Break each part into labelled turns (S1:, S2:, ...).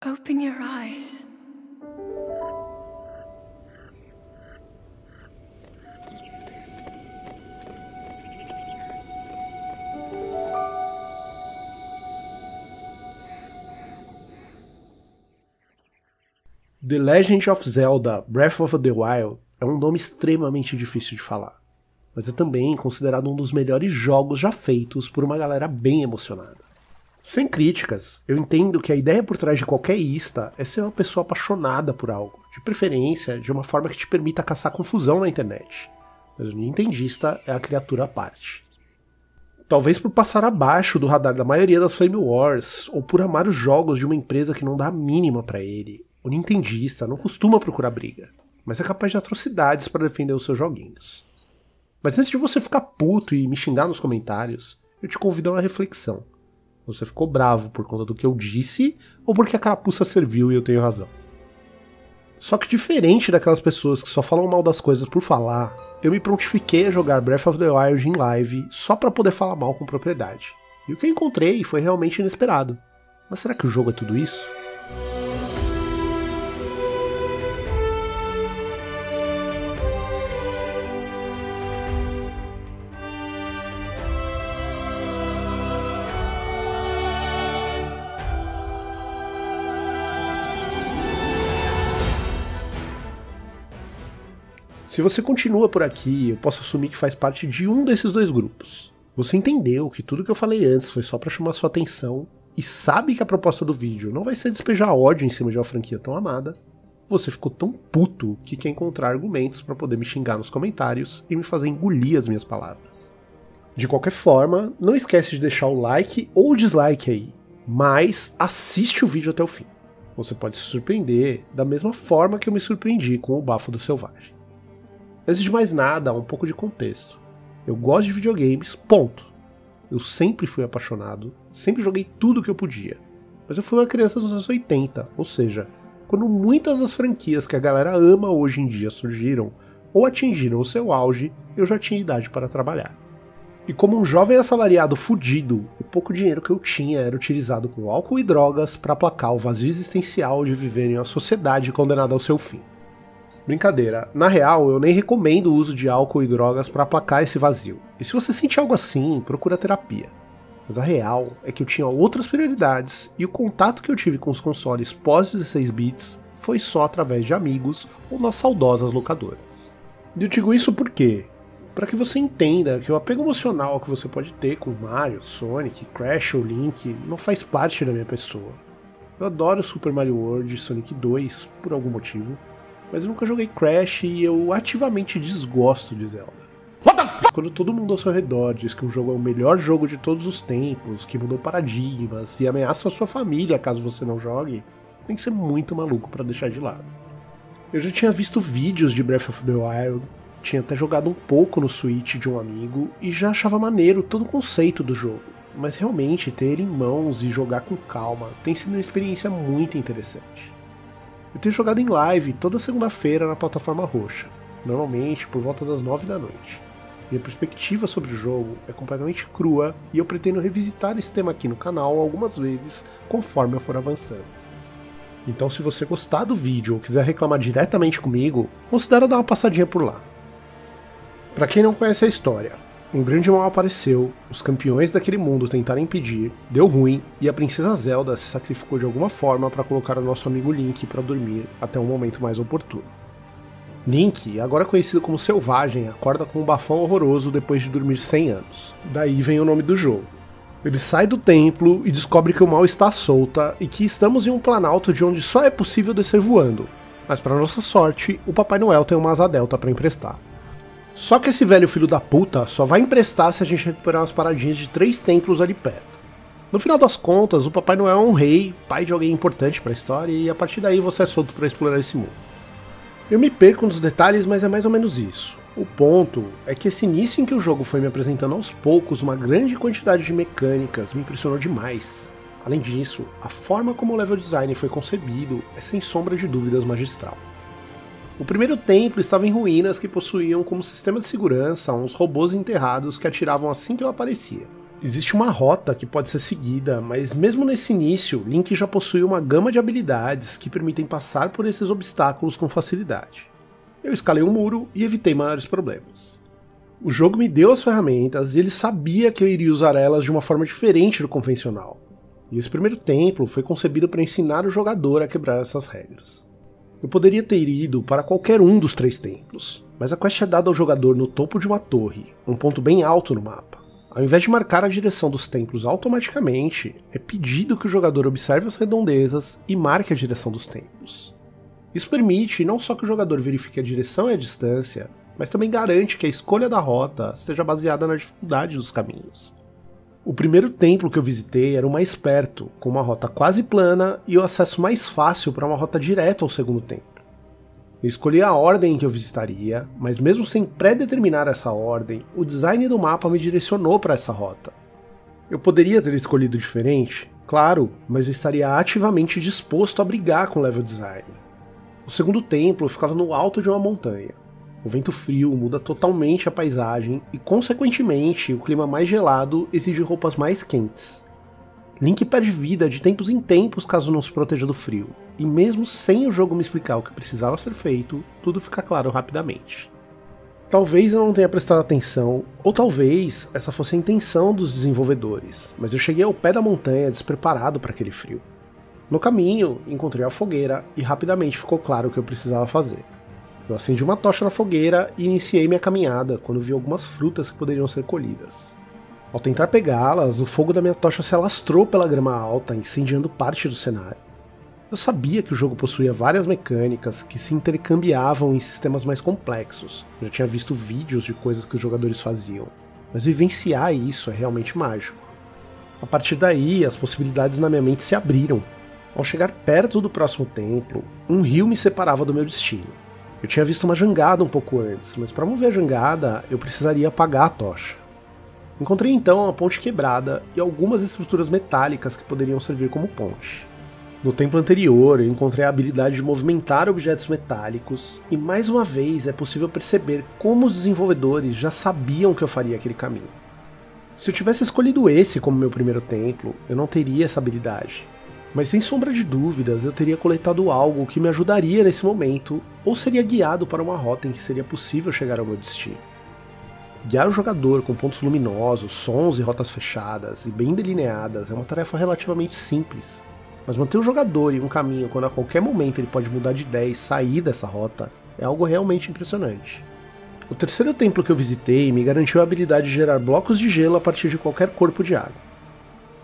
S1: Open your eyes.
S2: The Legend of Zelda Breath of the Wild é um nome extremamente difícil de falar, mas é também considerado um dos melhores jogos já feitos por uma galera bem emocionada. Sem críticas, eu entendo que a ideia por trás de qualquer ista é ser uma pessoa apaixonada por algo, de preferência de uma forma que te permita caçar confusão na internet, mas o nintendista é a criatura à parte. Talvez por passar abaixo do radar da maioria das Flame Wars, ou por amar os jogos de uma empresa que não dá a mínima pra ele, o nintendista não costuma procurar briga, mas é capaz de atrocidades para defender os seus joguinhos. Mas antes de você ficar puto e me xingar nos comentários, eu te convido a uma reflexão. Você ficou bravo por conta do que eu disse, ou porque a carapuça serviu e eu tenho razão? Só que diferente daquelas pessoas que só falam mal das coisas por falar, eu me prontifiquei a jogar Breath of the Wild em live só pra poder falar mal com propriedade. E o que eu encontrei foi realmente inesperado. Mas será que o jogo é tudo isso? Se você continua por aqui, eu posso assumir que faz parte de um desses dois grupos. Você entendeu que tudo que eu falei antes foi só pra chamar sua atenção e sabe que a proposta do vídeo não vai ser despejar ódio em cima de uma franquia tão amada. Você ficou tão puto que quer encontrar argumentos pra poder me xingar nos comentários e me fazer engolir as minhas palavras. De qualquer forma, não esquece de deixar o like ou o dislike aí, mas assiste o vídeo até o fim. Você pode se surpreender da mesma forma que eu me surpreendi com o Bafo do Selvagem. Antes de mais nada, um pouco de contexto. Eu gosto de videogames, ponto. Eu sempre fui apaixonado, sempre joguei tudo que eu podia. Mas eu fui uma criança dos anos 80, ou seja, quando muitas das franquias que a galera ama hoje em dia surgiram ou atingiram o seu auge, eu já tinha idade para trabalhar. E como um jovem assalariado fudido, o pouco dinheiro que eu tinha era utilizado com álcool e drogas para aplacar o vazio existencial de viver em uma sociedade condenada ao seu fim. Brincadeira, na real eu nem recomendo o uso de álcool e drogas para aplacar esse vazio. E se você sente algo assim, procura terapia. Mas a real é que eu tinha outras prioridades e o contato que eu tive com os consoles pós 16 bits foi só através de amigos ou nas saudosas locadoras. E eu digo isso por quê? Para que você entenda que o apego emocional que você pode ter com Mario, Sonic, Crash ou Link não faz parte da minha pessoa. Eu adoro Super Mario World e Sonic 2 por algum motivo, mas eu nunca joguei Crash e eu ativamente desgosto de Zelda. What the fuck? Quando todo mundo ao seu redor diz que um jogo é o melhor jogo de todos os tempos, que mudou paradigmas e ameaça a sua família caso você não jogue, tem que ser muito maluco pra deixar de lado. Eu já tinha visto vídeos de Breath of the Wild, tinha até jogado um pouco no Switch de um amigo e já achava maneiro todo o conceito do jogo, mas realmente ter ele em mãos e jogar com calma tem sido uma experiência muito interessante. Eu tenho jogado em live toda segunda-feira na plataforma roxa, normalmente por volta das 9 da noite. Minha perspectiva sobre o jogo é completamente crua e eu pretendo revisitar esse tema aqui no canal algumas vezes conforme eu for avançando. Então se você gostar do vídeo ou quiser reclamar diretamente comigo, considere dar uma passadinha por lá. Pra quem não conhece a história, um grande mal apareceu, os campeões daquele mundo tentaram impedir, deu ruim e a princesa Zelda se sacrificou de alguma forma para colocar o nosso amigo Link para dormir até um momento mais oportuno. Link, agora conhecido como Selvagem, acorda com um bafão horroroso depois de dormir 100 anos. Daí vem o nome do jogo. Ele sai do templo e descobre que o mal está à solta e que estamos em um planalto de onde só é possível descer voando. Mas para nossa sorte, o Papai Noel tem uma asa delta para emprestar. Só que esse velho filho da puta só vai emprestar se a gente recuperar umas paradinhas de 3 templos ali perto. No final das contas, o Papai Noel é um rei, pai de alguém importante para a história, e a partir daí você é solto para explorar esse mundo. Eu me perco nos detalhes, mas é mais ou menos isso. O ponto é que esse início em que o jogo foi me apresentando aos poucos uma grande quantidade de mecânicas me impressionou demais. Além disso, a forma como o level design foi concebido é sem sombra de dúvidas magistral. O primeiro templo estava em ruínas que possuíam como sistema de segurança uns robôs enterrados que atiravam assim que eu aparecia. Existe uma rota que pode ser seguida, mas mesmo nesse início, Link já possui uma gama de habilidades que permitem passar por esses obstáculos com facilidade. Eu escalei um muro e evitei maiores problemas. O jogo me deu as ferramentas e ele sabia que eu iria usar elas de uma forma diferente do convencional. E esse primeiro templo foi concebido para ensinar o jogador a quebrar essas regras. Eu poderia ter ido para qualquer um dos 3 templos, mas a quest é dada ao jogador no topo de uma torre, um ponto bem alto no mapa. Ao invés de marcar a direção dos templos automaticamente, é pedido que o jogador observe as redondezas e marque a direção dos templos. Isso permite não só que o jogador verifique a direção e a distância, mas também garante que a escolha da rota seja baseada na dificuldade dos caminhos. O primeiro templo que eu visitei era o mais perto, com uma rota quase plana e o acesso mais fácil para uma rota direta ao segundo templo. Eu escolhi a ordem em que eu visitaria, mas mesmo sem pré-determinar essa ordem, o design do mapa me direcionou para essa rota. Eu poderia ter escolhido diferente? Claro, mas eu estaria ativamente disposto a brigar com o level design. O segundo templo ficava no alto de uma montanha. O vento frio muda totalmente a paisagem e, consequentemente, o clima mais gelado exige roupas mais quentes. Link perde vida de tempos em tempos caso não se proteja do frio, e mesmo sem o jogo me explicar o que precisava ser feito, tudo fica claro rapidamente. Talvez eu não tenha prestado atenção, ou talvez essa fosse a intenção dos desenvolvedores, mas eu cheguei ao pé da montanha despreparado para aquele frio. No caminho, encontrei a fogueira e rapidamente ficou claro o que eu precisava fazer. Eu acendi uma tocha na fogueira e iniciei minha caminhada quando vi algumas frutas que poderiam ser colhidas. Ao tentar pegá-las, o fogo da minha tocha se alastrou pela grama alta, incendiando parte do cenário. Eu sabia que o jogo possuía várias mecânicas que se intercambiavam em sistemas mais complexos. Eu já tinha visto vídeos de coisas que os jogadores faziam, mas vivenciar isso é realmente mágico. A partir daí, as possibilidades na minha mente se abriram. Ao chegar perto do próximo templo, um rio me separava do meu destino. Eu tinha visto uma jangada um pouco antes, mas para mover a jangada, eu precisaria apagar a tocha. Encontrei então uma ponte quebrada e algumas estruturas metálicas que poderiam servir como ponte. No templo anterior, eu encontrei a habilidade de movimentar objetos metálicos, e mais uma vez é possível perceber como os desenvolvedores já sabiam que eu faria aquele caminho. Se eu tivesse escolhido esse como meu primeiro templo, eu não teria essa habilidade. Mas sem sombra de dúvidas, eu teria coletado algo que me ajudaria nesse momento, ou seria guiado para uma rota em que seria possível chegar ao meu destino. Guiar o jogador com pontos luminosos, sons e rotas fechadas e bem delineadas é uma tarefa relativamente simples, mas manter o jogador em um caminho quando a qualquer momento ele pode mudar de ideia e sair dessa rota é algo realmente impressionante. O terceiro templo que eu visitei me garantiu a habilidade de gerar blocos de gelo a partir de qualquer corpo de água.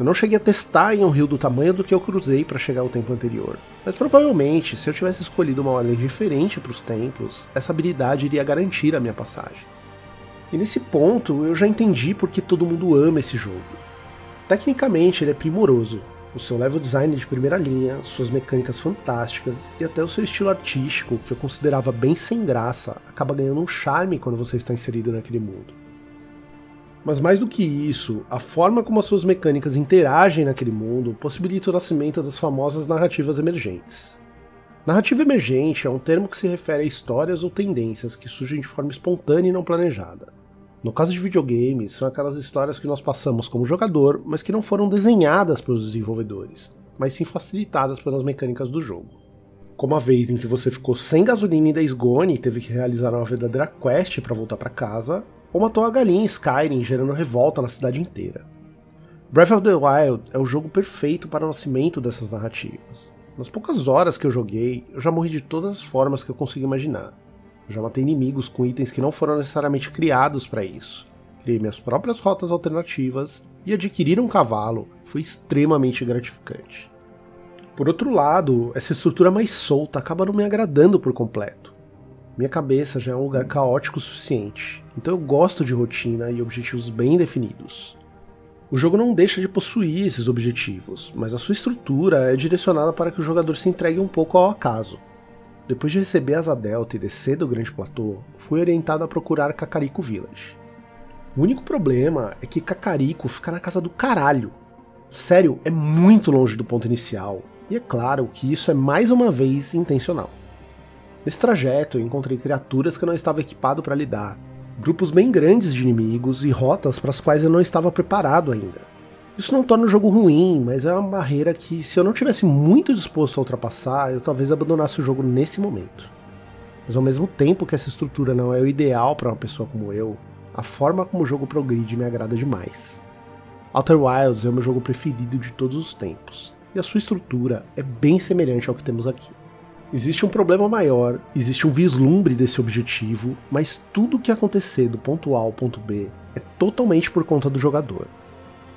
S2: Eu não cheguei a testar em um rio do tamanho do que eu cruzei para chegar ao templo anterior, mas provavelmente, se eu tivesse escolhido uma ordem diferente para os templos, essa habilidade iria garantir a minha passagem. E nesse ponto eu já entendi por que todo mundo ama esse jogo. Tecnicamente ele é primoroso, o seu level design de primeira linha, suas mecânicas fantásticas e até o seu estilo artístico, que eu considerava bem sem graça, acaba ganhando um charme quando você está inserido naquele mundo. Mas mais do que isso, a forma como as suas mecânicas interagem naquele mundo possibilita o nascimento das famosas narrativas emergentes. Narrativa emergente é um termo que se refere a histórias ou tendências que surgem de forma espontânea e não planejada. No caso de videogames, são aquelas histórias que nós passamos como jogador, mas que não foram desenhadas pelos desenvolvedores, mas sim facilitadas pelas mecânicas do jogo. Como a vez em que você ficou sem gasolina em Days Gone e teve que realizar uma verdadeira quest para voltar para casa, ou matou a galinha em Skyrim, gerando revolta na cidade inteira. Breath of the Wild é o jogo perfeito para o nascimento dessas narrativas. Nas poucas horas que eu joguei, eu já morri de todas as formas que eu consigo imaginar. Eu já matei inimigos com itens que não foram necessariamente criados para isso. Criei minhas próprias rotas alternativas e adquirir um cavalo foi extremamente gratificante. Por outro lado, essa estrutura mais solta acaba não me agradando por completo. Minha cabeça já é um lugar caótico o suficiente, então eu gosto de rotina e objetivos bem definidos. O jogo não deixa de possuir esses objetivos, mas a sua estrutura é direcionada para que o jogador se entregue um pouco ao acaso. Depois de receber Asa Delta e descer do grande platô, fui orientado a procurar Kakariko Village. O único problema é que Kakariko fica na casa do caralho. Sério, é muito longe do ponto inicial, e é claro que isso é mais uma vez intencional. Nesse trajeto eu encontrei criaturas que eu não estava equipado para lidar, grupos bem grandes de inimigos e rotas para as quais eu não estava preparado ainda. Isso não torna o jogo ruim, mas é uma barreira que, se eu não tivesse muito disposto a ultrapassar, eu talvez abandonasse o jogo nesse momento. Mas ao mesmo tempo que essa estrutura não é o ideal para uma pessoa como eu, a forma como o jogo progride me agrada demais. Outer Wilds é o meu jogo preferido de todos os tempos, e a sua estrutura é bem semelhante ao que temos aqui. Existe um problema maior, existe um vislumbre desse objetivo, mas tudo o que acontecer do ponto A ao ponto B é totalmente por conta do jogador.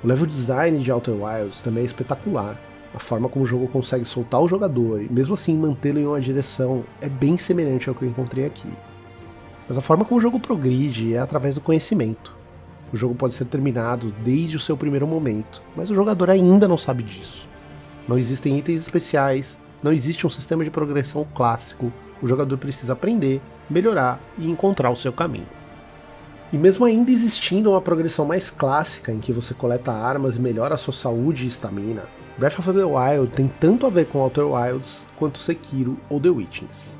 S2: O level design de Outer Wilds também é espetacular. A forma como o jogo consegue soltar o jogador e mesmo assim mantê-lo em uma direção é bem semelhante ao que eu encontrei aqui. Mas a forma como o jogo progride é através do conhecimento. O jogo pode ser terminado desde o seu primeiro momento, mas o jogador ainda não sabe disso. Não existem itens especiais, não existe um sistema de progressão clássico, o jogador precisa aprender, melhorar e encontrar o seu caminho. E mesmo ainda existindo uma progressão mais clássica em que você coleta armas e melhora a sua saúde e estamina, Breath of the Wild tem tanto a ver com Outer Wilds quanto Sekiro ou The Witness.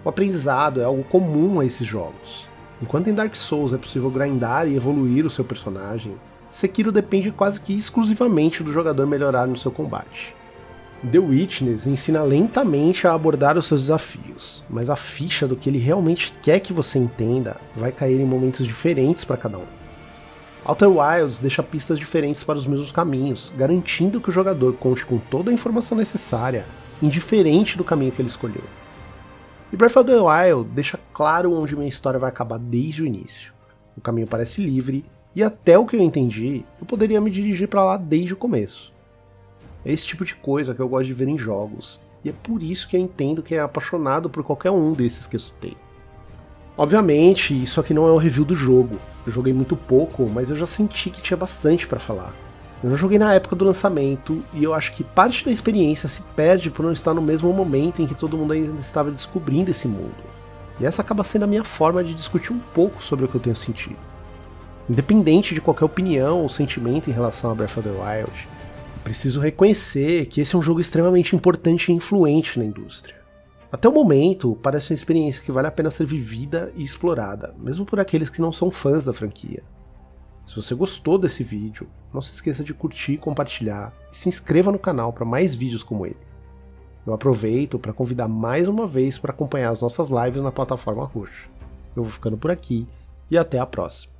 S2: O aprendizado é algo comum a esses jogos. Enquanto em Dark Souls é possível grindar e evoluir o seu personagem, Sekiro depende quase que exclusivamente do jogador melhorar no seu combate. The Witness ensina lentamente a abordar os seus desafios, mas a ficha do que ele realmente quer que você entenda vai cair em momentos diferentes para cada um. Outer Wilds deixa pistas diferentes para os mesmos caminhos, garantindo que o jogador conte com toda a informação necessária, indiferente do caminho que ele escolheu. E Breath of the Wild deixa claro onde minha história vai acabar desde o início. O caminho parece livre, e até o que eu entendi, eu poderia me dirigir para lá desde o começo. É esse tipo de coisa que eu gosto de ver em jogos, e é por isso que eu entendo quem é apaixonado por qualquer um desses que eu citei. Obviamente, isso aqui não é um review do jogo, eu joguei muito pouco, mas eu já senti que tinha bastante para falar. Eu não joguei na época do lançamento, e eu acho que parte da experiência se perde por não estar no mesmo momento em que todo mundo ainda estava descobrindo esse mundo. E essa acaba sendo a minha forma de discutir um pouco sobre o que eu tenho sentido. Independente de qualquer opinião ou sentimento em relação a Breath of the Wild, preciso reconhecer que esse é um jogo extremamente importante e influente na indústria. Até o momento, parece uma experiência que vale a pena ser vivida e explorada, mesmo por aqueles que não são fãs da franquia. Se você gostou desse vídeo, não se esqueça de curtir, compartilhar e se inscreva no canal para mais vídeos como ele. Eu aproveito para convidar mais uma vez para acompanhar as nossas lives na plataforma roxa. Eu vou ficando por aqui e até a próxima.